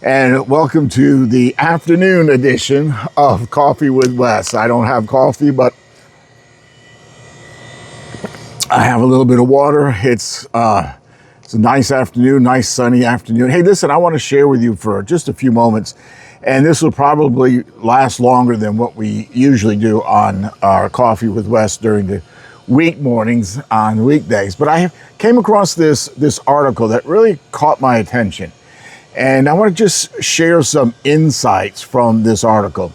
And welcome to the afternoon edition of Coffee with Wes. I don't have coffee, but I have a little bit of water. It's a nice afternoon, nice sunny afternoon. Hey, listen, I want to share with you for just a few moments, and this will probably last longer than what we usually do on our Coffee with Wes during the week mornings on weekdays. But I came across this article that really caught my attention. And I want to just share some insights from this article.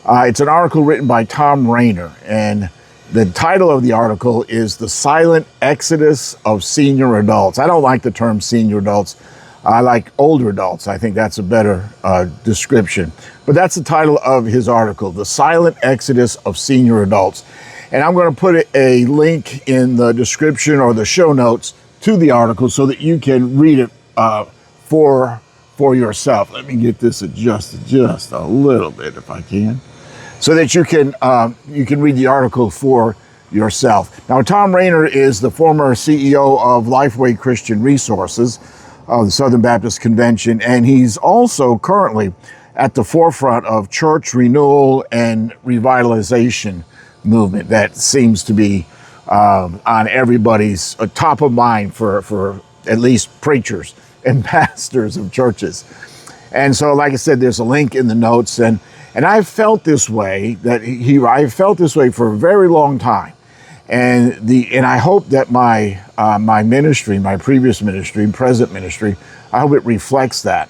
It's an article written by Thom Rainer, and the title of the article is The Silent Exodus of Senior Adults. I don't like the term senior adults. I like older adults. I think that's a better description. But that's the title of his article, The Silent Exodus of Senior Adults. And I'm going to put a link in the description or the show notes to the article so that you can read it for yourself. Let me get this adjusted just a little bit if I can, so that you can read the article for yourself. Now, Thom Rainer is the former CEO of Lifeway Christian Resources of the Southern Baptist Convention, and he's also currently at the forefront of church renewal and revitalization movement that seems to be on everybody's top of mind for at least preachers and pastors of churches. And so, like I said, there's a link in the notes, and I've felt this way I've felt this way for a very long time. And I hope that my ministry, my previous ministry, present ministry, I hope it reflects that.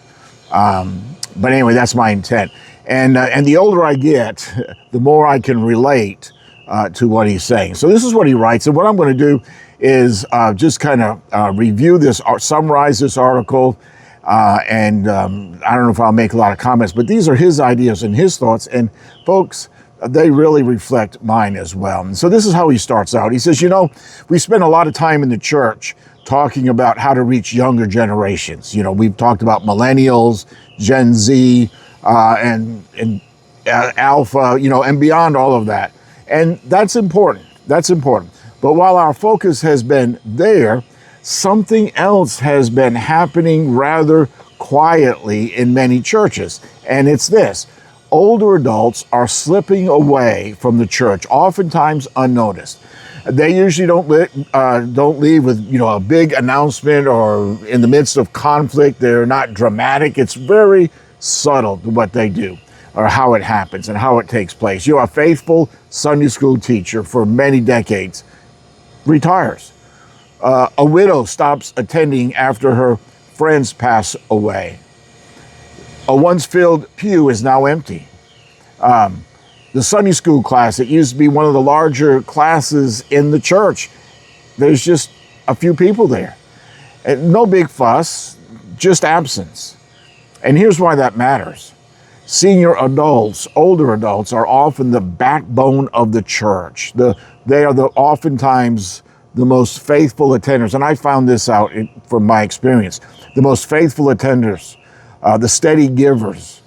But anyway, that's my intent. And the older I get, the more I can relate to what he's saying. So this is what he writes, and what I'm going to do is just kind of review this, summarize this article, and I don't know if I'll make a lot of comments, but these are his ideas and his thoughts, and folks, they really reflect mine as well. And so this is how he starts out. He says, we spend a lot of time in the church talking about how to reach younger generations. We've talked about millennials, Gen Z, and Alpha, and beyond all of that. And that's important. That's important. But while our focus has been there, something else has been happening rather quietly in many churches. And it's this: older adults are slipping away from the church, oftentimes unnoticed. They usually don't leave with a big announcement or in the midst of conflict. They're not dramatic. It's very subtle what they do, or how it happens and how it takes place. A faithful Sunday school teacher for many decades retires. A widow stops attending after her friends pass away. A once filled pew is now empty. The Sunday school class, it used to be one of the larger classes in the church. There's just a few people there. And no big fuss, just absence. And here's why that matters. Senior adults, older adults, are often the backbone of the church. They are oftentimes the most faithful attenders, and I found this out from my experience. The most faithful attenders, the steady givers,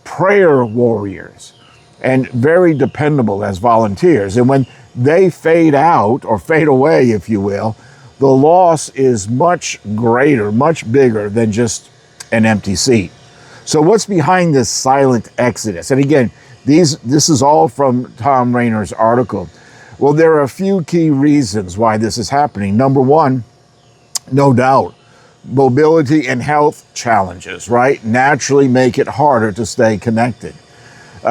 prayer warriors, and very dependable as volunteers. And when they fade out, or fade away, if you will, the loss is much greater, much bigger than just an empty seat. So what's behind this silent exodus? And again, this is all from Thom Rainer's article. Well, there are a few key reasons why this is happening. Number one, no doubt, mobility and health challenges, right, naturally make it harder to stay connected.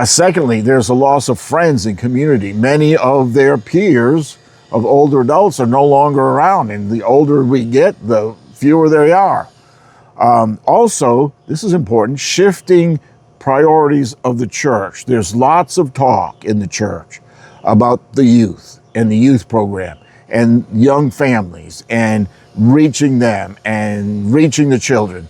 Secondly, there's a loss of friends and community. Many of their peers of older adults are no longer around, and the older we get, the fewer they are. Also, this is important, shifting priorities of the church. There's lots of talk in the church about the youth and the youth program and young families and reaching them and reaching the children.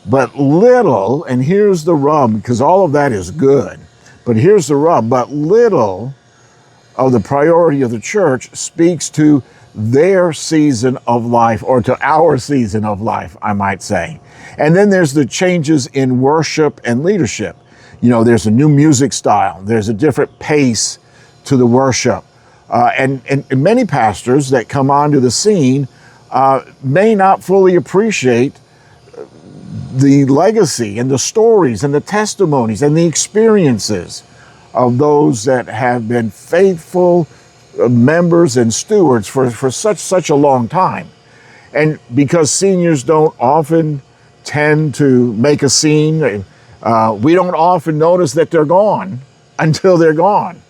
But little, and here's the rub, because all of that is good, but here's the rub, but little of the priority of the church speaks to their season of life, or to our season of life, I might say. And then there's the changes in worship and leadership. There's a new music style. There's a different pace to the worship. And many pastors that come onto the scene may not fully appreciate the legacy and the stories and the testimonies and the experiences of those that have been faithful members and stewards for such a long time. And because seniors don't often tend to make a scene, we don't often notice that they're gone until they're gone,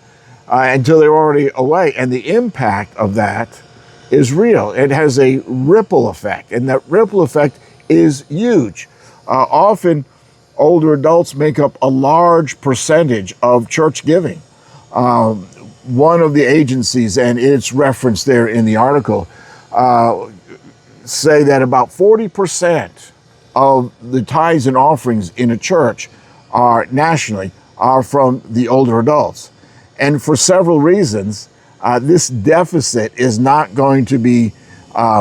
until they're already away. And the impact of that is real. It has a ripple effect, and that ripple effect is huge. Often, older adults make up a large percentage of church giving. One of the agencies, and it's referenced there in the article, say that about 40% of the tithes and offerings in a church are nationally are from the older adults. And for several reasons, this deficit is not going to be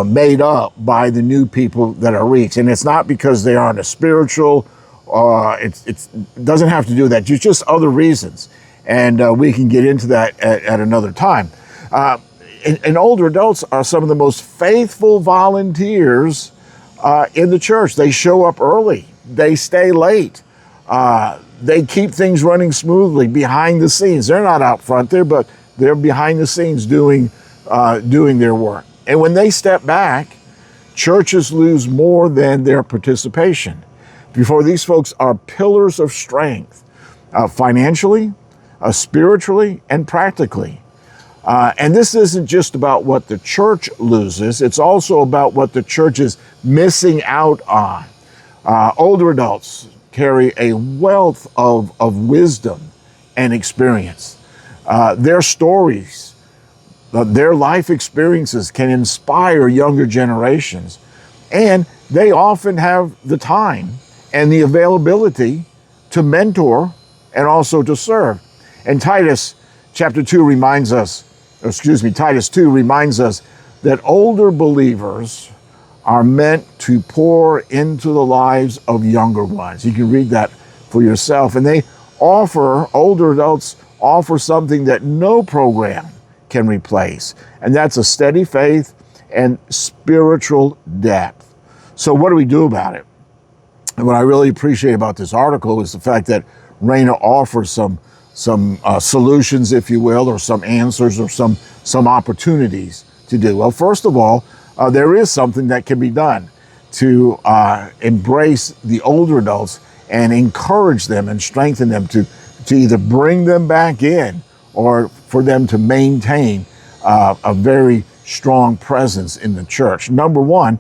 made up by the new people that are reached. And it's not because they aren't a spiritual, it doesn't have to do with that. It's just other reasons. And we can get into that at another time. And older adults are some of the most faithful volunteers in the church. They show up early. They stay late. They keep things running smoothly behind the scenes. They're not out front there, but they're behind the scenes doing their work. And when they step back, churches lose more than their participation. Before, these folks are pillars of strength, financially, spiritually, and practically. And this isn't just about what the church loses, it's also about what the church is missing out on. Older adults carry a wealth of wisdom and experience. Their stories, their life experiences can inspire younger generations. And they often have the time and the availability to mentor and also to serve. And Titus 2 reminds us that older believers are meant to pour into the lives of younger ones. You can read that for yourself. And older adults offer something that no program can replace. And that's a steady faith and spiritual depth. So what do we do about it? And what I really appreciate about this article is the fact that Rainer offers some solutions, if you will, or some answers or some opportunities to do. Well, first of all, there is something that can be done to embrace the older adults and encourage them and strengthen them to either bring them back in or for them to maintain a very strong presence in the church. Number one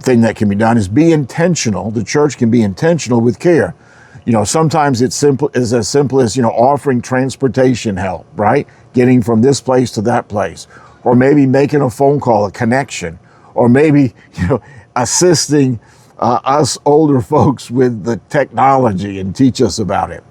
thing that can be done is be intentional. The church can be intentional with care. Sometimes it's as simple as, offering transportation help, right? Getting from this place to that place, or maybe making a phone call, a connection, or maybe, assisting us older folks with the technology and teach us about it.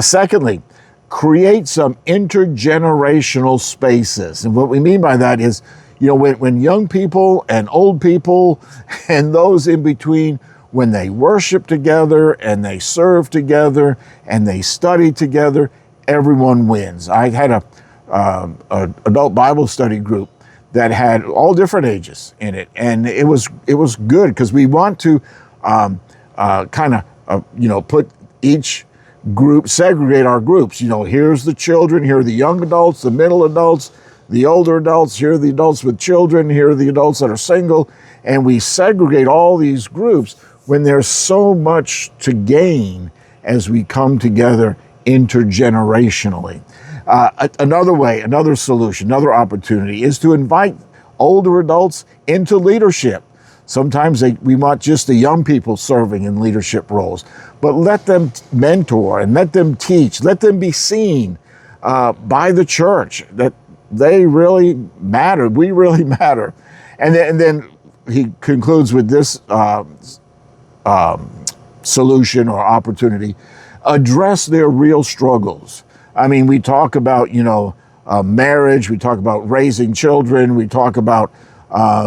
Secondly, create some intergenerational spaces. And what we mean by that is, when young people and old people and those in between, when they worship together and they serve together and they study together, everyone wins. I had a adult Bible study group that had all different ages in it, and it was good because we want to put each group, segregate our groups. Here's the children, here are the young adults, the middle adults, the older adults, here are the adults with children, here are the adults that are single, and we segregate all these groups when there's so much to gain as we come together intergenerationally. Another solution, another opportunity is to invite older adults into leadership. Sometimes we want just the young people serving in leadership roles, but let them mentor and let them teach, let them be seen by the church that they really matter, we really matter. And then he concludes with this solution or opportunity: address their real struggles. I mean, we talk about, marriage, we talk about raising children, we talk about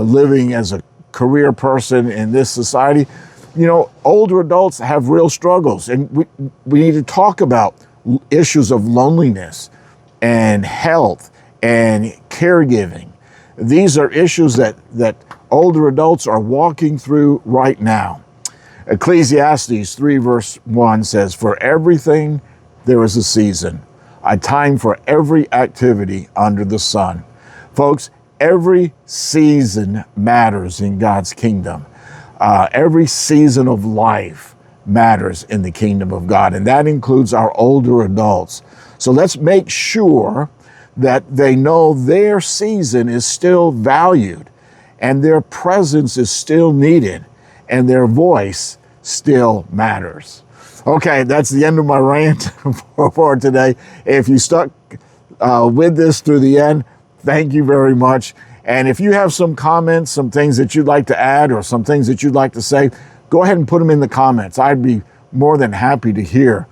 living as a career person in this society. Older adults have real struggles, and we need to talk about issues of loneliness and health and caregiving. These are issues that older adults are walking through right now. Ecclesiastes 3 verse 1 says, "For everything there is a season, a time for every activity under the sun." Folks, every season matters in God's kingdom. Every season of life matters in the kingdom of God, and that includes our older adults. So let's make sure that they know their season is still valued and their presence is still needed and their voice still matters. Okay, that's the end of my rant for today. If you stuck with this through the end, thank you very much. And if you have some comments, some things that you'd like to add or some things that you'd like to say, go ahead and put them in the comments. I'd be more than happy to hear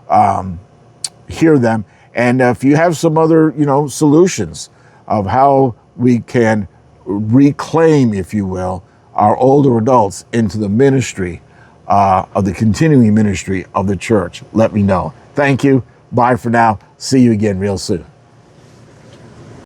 them. And if you have some other, solutions of how we can reclaim, if you will, our older adults into the ministry of the continuing ministry of the church, let me know. Thank you. Bye for now. See you again real soon.